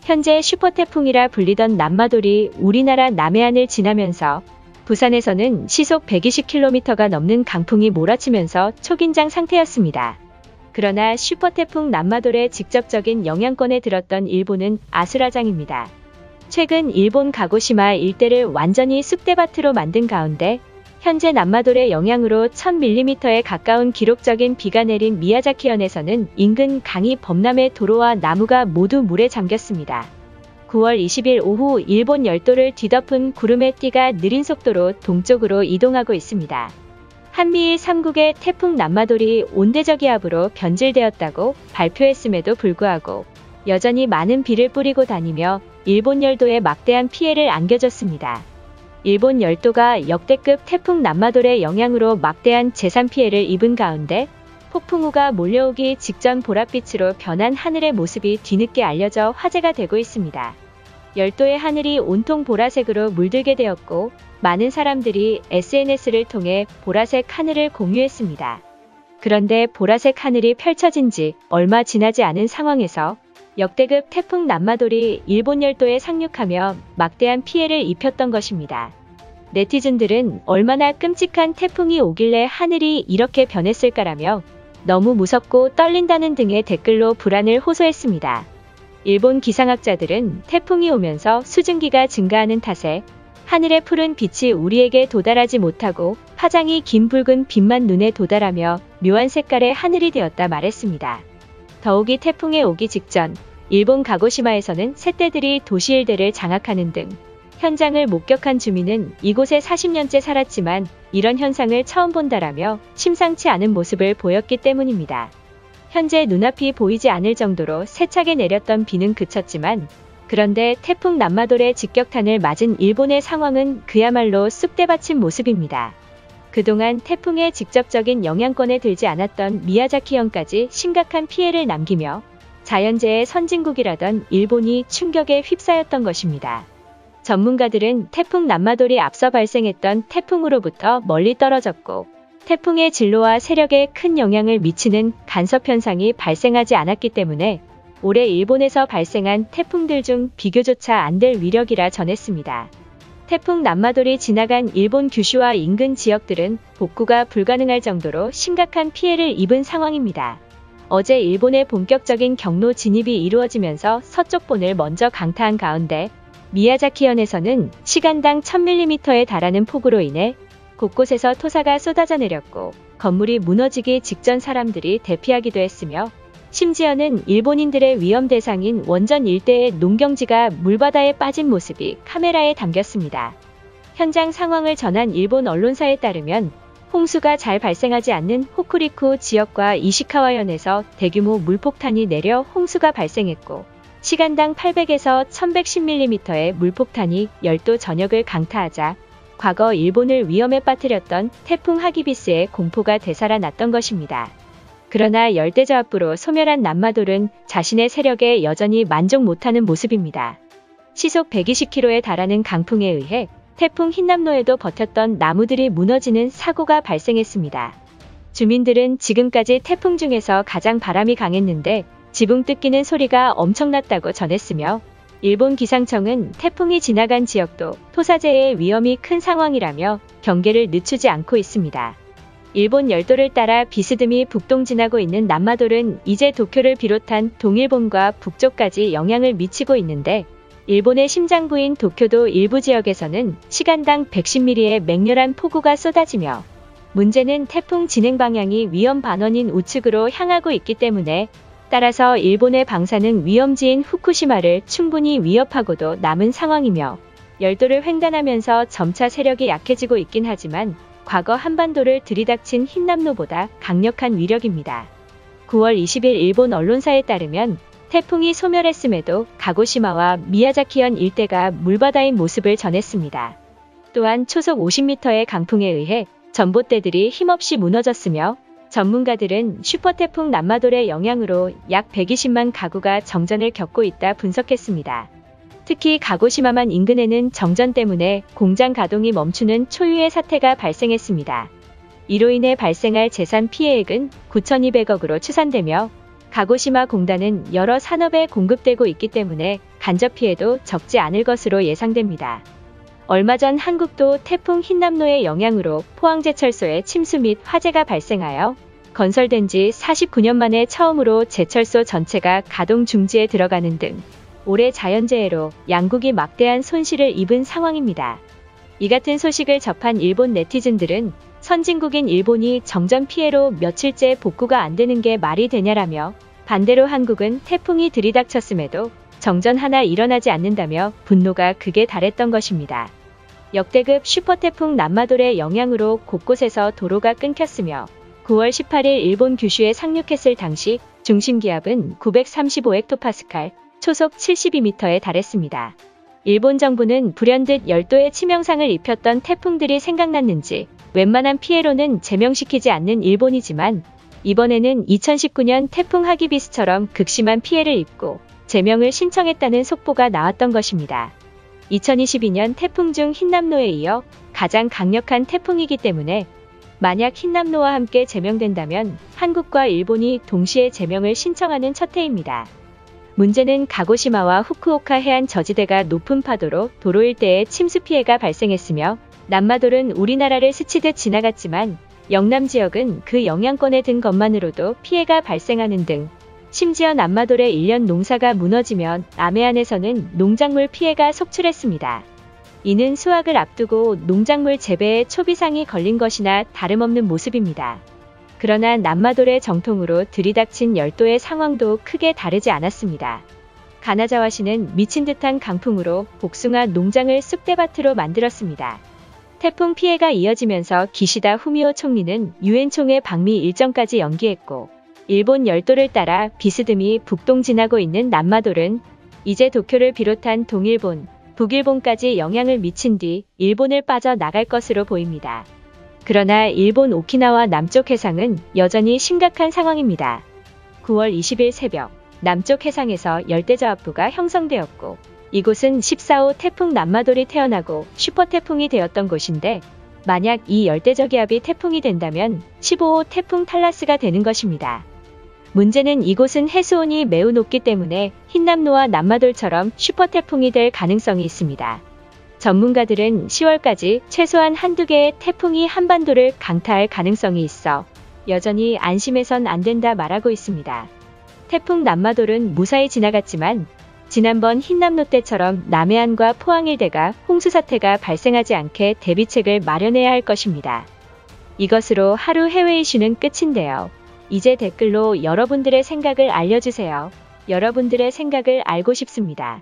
현재 슈퍼태풍이라 불리던 남마돌이 우리나라 남해안을 지나면서 부산에서는 시속 120km가 넘는 강풍이 몰아치면서 초긴장 상태였습니다. 그러나 슈퍼태풍 남마돌의 직접적인 영향권에 들었던 일본은 아수라장입니다. 최근 일본 가고시마 일대를 완전히 쑥대밭으로 만든 가운데 현재 남마돌의 영향으로 1000mm에 가까운 기록적인 비가 내린 미야자키현에서는 인근 강이 범람해 도로와 나무가 모두 물에 잠겼습니다. 9월 20일 오후 일본 열도를 뒤덮은 구름의 띠가 느린 속도로 동쪽으로 이동하고 있습니다. 한미일 3국의 태풍 남마돌이 온대저기압으로 변질되었다고 발표했음에도 불구하고 여전히 많은 비를 뿌리고 다니며 일본 열도에 막대한 피해를 안겨줬습니다. 일본 열도가 역대급 태풍 남마돌의 영향으로 막대한 재산 피해를 입은 가운데 폭풍우가 몰려오기 직전 보랏빛으로 변한 하늘의 모습이 뒤늦게 알려져 화제가 되고 있습니다. 열도의 하늘이 온통 보라색으로 물들게 되었고 많은 사람들이 SNS를 통해 보라색 하늘을 공유했습니다. 그런데 보라색 하늘이 펼쳐진 지 얼마 지나지 않은 상황에서 역대급 태풍 남마돌이 일본 열도에 상륙하며 막대한 피해를 입혔던 것입니다. 네티즌들은 얼마나 끔찍한 태풍이 오길래 하늘이 이렇게 변했을까라며 너무 무섭고 떨린다는 등의 댓글로 불안을 호소했습니다. 일본 기상학자들은 태풍이 오면서 수증기가 증가하는 탓에 하늘의 푸른 빛이 우리에게 도달하지 못하고 파장이 긴 붉은 빛만 눈에 도달하며 묘한 색깔의 하늘이 되었다 말했습니다. 더욱이 태풍에 오기 직전 일본 가고시마에서는 새떼들이 도시 일대를 장악하는 등 현장을 목격한 주민은 이곳에 40년째 살았지만 이런 현상을 처음 본다라며 심상치 않은 모습을 보였기 때문입니다. 현재 눈앞이 보이지 않을 정도로 세차게 내렸던 비는 그쳤지만 그런데 태풍 남마돌의 직격탄을 맞은 일본의 상황은 그야말로 쑥대밭인 모습입니다. 그동안 태풍의 직접적인 영향권에 들지 않았던 미야자키현까지 심각한 피해를 남기며 자연재해 선진국이라던 일본이 충격에 휩싸였던 것입니다. 전문가들은 태풍 남마돌이 앞서 발생했던 태풍으로부터 멀리 떨어졌고 태풍의 진로와 세력에 큰 영향을 미치는 간섭현상이 발생하지 않았기 때문에 올해 일본에서 발생한 태풍들 중 비교조차 안 될 위력이라 전했습니다. 태풍 남마돌이 지나간 일본 규슈와 인근 지역들은 복구가 불가능할 정도로 심각한 피해를 입은 상황입니다. 어제 일본의 본격적인 경로 진입이 이루어지면서 서쪽본을 먼저 강타한 가운데 미야자키현에서는 시간당 1000mm에 달하는 폭우로 인해 곳곳에서 토사가 쏟아져 내렸고 건물이 무너지기 직전 사람들이 대피하기도 했으며 심지어는 일본인들의 위험 대상인 원전 일대의 농경지가 물바다에 빠진 모습이 카메라에 담겼습니다. 현장 상황을 전한 일본 언론사에 따르면 홍수가 잘 발생하지 않는 호쿠리쿠 지역과 이시카와현에서 대규모 물폭탄이 내려 홍수가 발생했고 시간당 800에서 1110mm의 물폭탄이 열도 전역을 강타하자 과거 일본을 위험에 빠뜨렸던 태풍 하기비스의 공포가 되살아났던 것입니다. 그러나 열대저압부로 소멸한 남마돌은 자신의 세력에 여전히 만족 못하는 모습입니다. 시속 120km에 달하는 강풍에 의해 태풍 흰남노에도 버텼던 나무들이 무너지는 사고가 발생했습니다. 주민들은 지금까지 태풍 중에서 가장 바람이 강했는데 지붕 뜯기는 소리가 엄청났다고 전했으며 일본 기상청은 태풍이 지나간 지역도 토사재해의 위험이 큰 상황이라며 경계를 늦추지 않고 있습니다. 일본 열도를 따라 비스듬히 북동진하고 있는 남마돌은 이제 도쿄를 비롯한 동일본과 북쪽까지 영향을 미치고 있는데 일본의 심장부인 도쿄도 일부 지역에서는 시간당 110mm의 맹렬한 폭우가 쏟아지며 문제는 태풍 진행 방향이 위험 반원인 우측으로 향하고 있기 때문에 따라서 일본의 방사능 위험지인 후쿠시마를 충분히 위협하고도 남은 상황이며 열도를 횡단하면서 점차 세력이 약해지고 있긴 하지만 과거 한반도를 들이닥친 흰남노보다 강력한 위력입니다. 9월 20일 일본 언론사에 따르면 태풍이 소멸했음에도 가고시마와 미야자키현 일대가 물바다인 모습을 전했습니다. 또한 초속 50m의 강풍에 의해 전봇대들이 힘없이 무너졌으며 전문가들은 슈퍼태풍 남마돌의 영향으로 약 120만 가구가 정전을 겪고 있다 분석했습니다. 특히 가고시마만 인근에는 정전 때문에 공장 가동이 멈추는 초유의 사태가 발생했습니다. 이로 인해 발생할 재산 피해액은 9,200억으로 추산되며 가고시마 공단은 여러 산업에 공급되고 있기 때문에 간접 피해도 적지 않을 것으로 예상됩니다. 얼마 전 한국도 태풍 흰남노의 영향으로 포항제철소에 침수 및 화재가 발생하여 건설된 지 49년 만에 처음으로 제철소 전체가 가동 중지에 들어가는 등 올해 자연재해로 양국이 막대한 손실을 입은 상황입니다. 이 같은 소식을 접한 일본 네티즌들은 선진국인 일본이 정전 피해로 며칠째 복구가 안 되는 게 말이 되냐라며, 반대로 한국은 태풍이 들이닥쳤음에도 정전 하나 일어나지 않는다며 분노가 극에 달했던 것입니다. 역대급 슈퍼태풍 남마돌의 영향으로 곳곳에서 도로가 끊겼으며 9월 18일 일본 규슈에 상륙했을 당시 중심기압은 935헥토파스칼, 초속 72m에 달했습니다. 일본 정부는 불현듯 열도의 치명상을 입혔던 태풍들이 생각났는지 웬만한 피해로는 제명시키지 않는 일본이지만, 이번에는 2019년 태풍 하기비스처럼 극심한 피해를 입고 제명을 신청했다는 속보가 나왔던 것입니다. 2022년 태풍 중 흰남노에 이어 가장 강력한 태풍이기 때문에 만약 흰남노와 함께 제명된다면 한국과 일본이 동시에 제명을 신청하는 첫 해입니다. 문제는 가고시마와 후쿠오카 해안 저지대가 높은 파도로 도로 일대에 침수 피해가 발생했으며, 남마돌은 우리나라를 스치듯 지나갔지만 영남 지역은 그 영향권에 든 것만으로도 피해가 발생하는 등, 심지어 남마돌의 일년 농사가 무너지면 남해안에서는 농작물 피해가 속출했습니다. 이는 수확을 앞두고 농작물 재배에 초비상이 걸린 것이나 다름없는 모습입니다. 그러나 남마돌의 정통으로 들이닥친 열도의 상황도 크게 다르지 않았습니다. 가나자와시는 미친 듯한 강풍으로 복숭아 농장을 쑥대밭으로 만들었습니다. 태풍 피해가 이어지면서 기시다 후미오 총리는 유엔 총회 방미 일정까지 연기했고, 일본 열도를 따라 비스듬히 북동진하고 있는 남마돌은 이제 도쿄를 비롯한 동일본, 북일본까지 영향을 미친 뒤 일본을 빠져나갈 것으로 보입니다. 그러나 일본 오키나와 남쪽 해상은 여전히 심각한 상황입니다. 9월 20일 새벽, 남쪽 해상에서 열대저압부가 형성되었고, 이곳은 14호 태풍 남마돌이 태어나고 슈퍼태풍이 되었던 곳인데, 만약 이 열대저기압이 태풍이 된다면 15호 태풍 탈라스가 되는 것입니다. 문제는 이곳은 해수온이 매우 높기 때문에 흰남노와 남마돌처럼 슈퍼태풍이 될 가능성이 있습니다. 전문가들은 10월까지 최소한 한두 개의 태풍이 한반도를 강타할 가능성이 있어 여전히 안심해선 안 된다 말하고 있습니다. 태풍 남마돌은 무사히 지나갔지만 지난번 흰남노 때처럼 남해안과 포항 일대가 홍수 사태가 발생하지 않게 대비책을 마련해야 할 것입니다. 이것으로 하루 해외 이슈는 끝인데요. 이제 댓글로 여러분들의 생각을 알려주세요. 여러분들의 생각을 알고 싶습니다.